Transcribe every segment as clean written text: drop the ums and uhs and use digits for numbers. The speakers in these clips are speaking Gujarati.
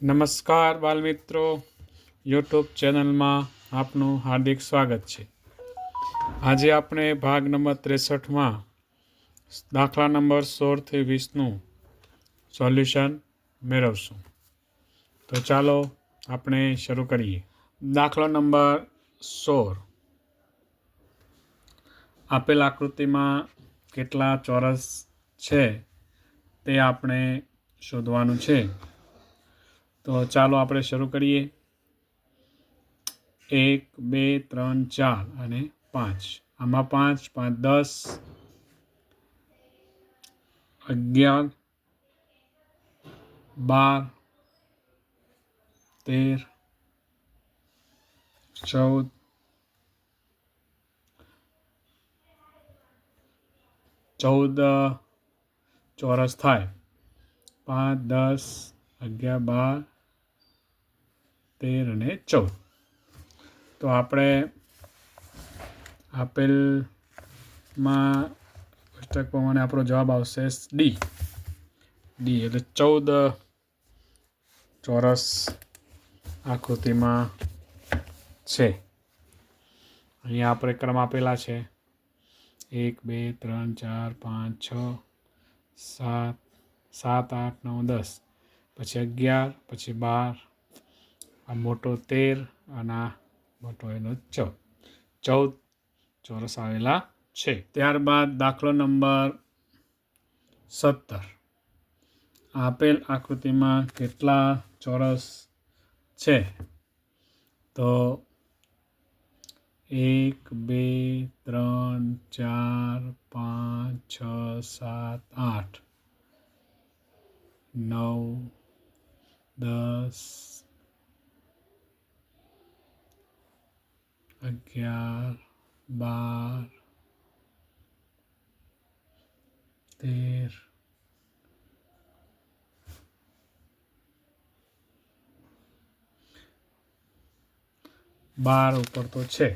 નમસ્કાર બાલમિત્રો, યુટ્યુબ ચેનલમાં આપનું હાર્દિક સ્વાગત છે. આજે આપણે ભાગ નંબર 63માં દાખલા નંબર 16થી 20નું સોલ્યુશન મેળવશું. તો ચાલો આપણે શરૂ કરીએ. દાખલો નંબર 16. આપેલ આકૃતિમાં કેટલા ચોરસ છે તે આપણે શોધવાનું છે. તો ચાલો આપણે શરૂ કરીએ. 1, 2, 3, 4 અને 5. આમાં 5, 5, 10, 11, 12, 13, 14, 14 ચોરસ થાય. 5, 10, 11, 12, 13 અને 14. તો આપણે આપેલમાં પુસ્તક પ્રમાણે આપણો જવાબ આવશે ડી એટલે 14 ચોરસ આકૃતિમાં છે. અહીંયા આપણે ક્રમ આપેલા છે 1, 2, 3, 4, 5, 6, 7, 8, 9, 10, પછી 11, પછી 12, આ મોટો 13 અને આ મોટો એનો 14 ચોરસ આવેલા છે. ત્યારબાદ દાખલો નંબર 17. આપેલ આકૃતિમાં કેટલા ચોરસ છે? તો 1, 2, 3, 4, 5, 6, 7, 8, 9, 10, 11, 12, 13, 12 ઉપર તો છે.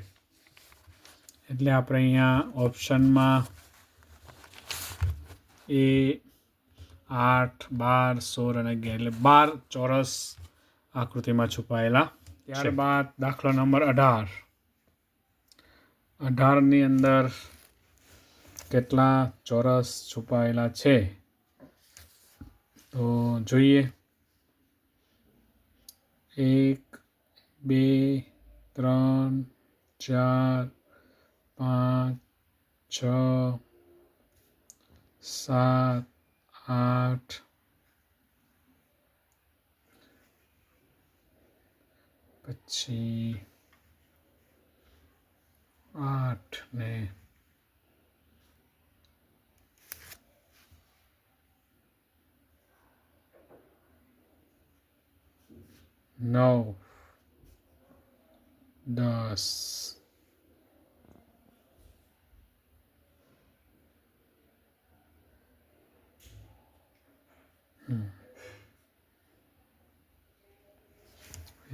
એટલે આપણે અહીંયા ઓપ્શનમાં એ 8, 12, 16 અને 11 એટલે 12 ચોરસ આકૃતિમાં છુપાયેલા. ત્યારબાદ દાખલો નંબર 18. 18ની અંદર કેટલા ચોરસ છુપાયેલા છે? તો જોઈએ. 1, 2, 3, 4, 5, 6, 7, 8, પછી 8 ને 9, 10,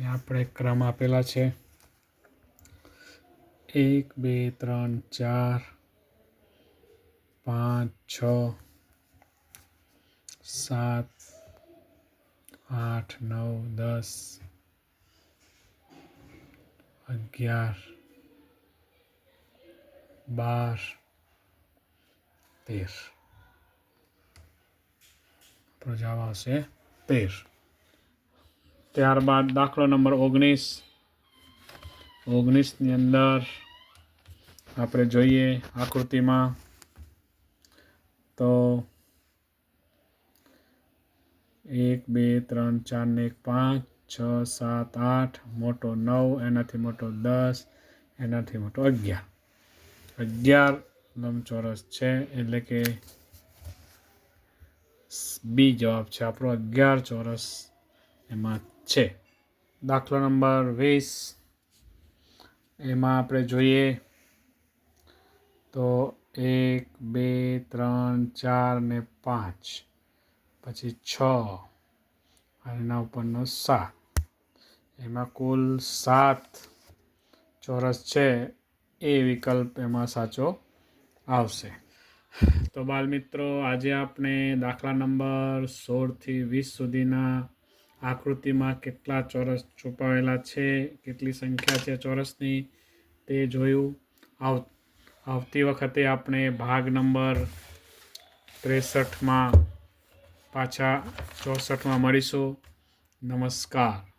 આપણે ક્રમ આપેલા છે 1, 2, 3, 4, 5, 6, 7, 8, 9, 10, 11, 12, 13. આપણો જવાબ આવશે 13. ત્યારબાદ દાખલો નંબર 19. 19ની અંદર આપણે જોઈએ આકૃતિમાં તો 1, 2, 3, 4 ને 5, 6, 7, 8, મોટો 9, એનાથી મોટો 10, એનાથી મોટો 11. 11 લંબચોરસ છે એટલે કે બી જવાબ છે આપણો. 11 ચોરસ એમાં છે. દાખલો નંબર 20. એમાં આપણે જોઈએ તો 1, 2, 3, 4 ને 5, પછી 6 અને એના ઉપરનો 7. એમાં કુલ 7 ચોરસ છે. એ વિકલ્પ એમાં સાચો આવશે. તો બાલમિત્રો, આજે આપણે દાખલા નંબર 16થી 20 સુધીના આકૃતિમાં કેટલા ચોરસ છુપાવેલા છે, કેટલી સંખ્યા છે ચોરસની તે જોયું. આવતી વખતે આપણે ભાગ નંબર 63માં પાછા 64માં મળીશું. નમસ્કાર.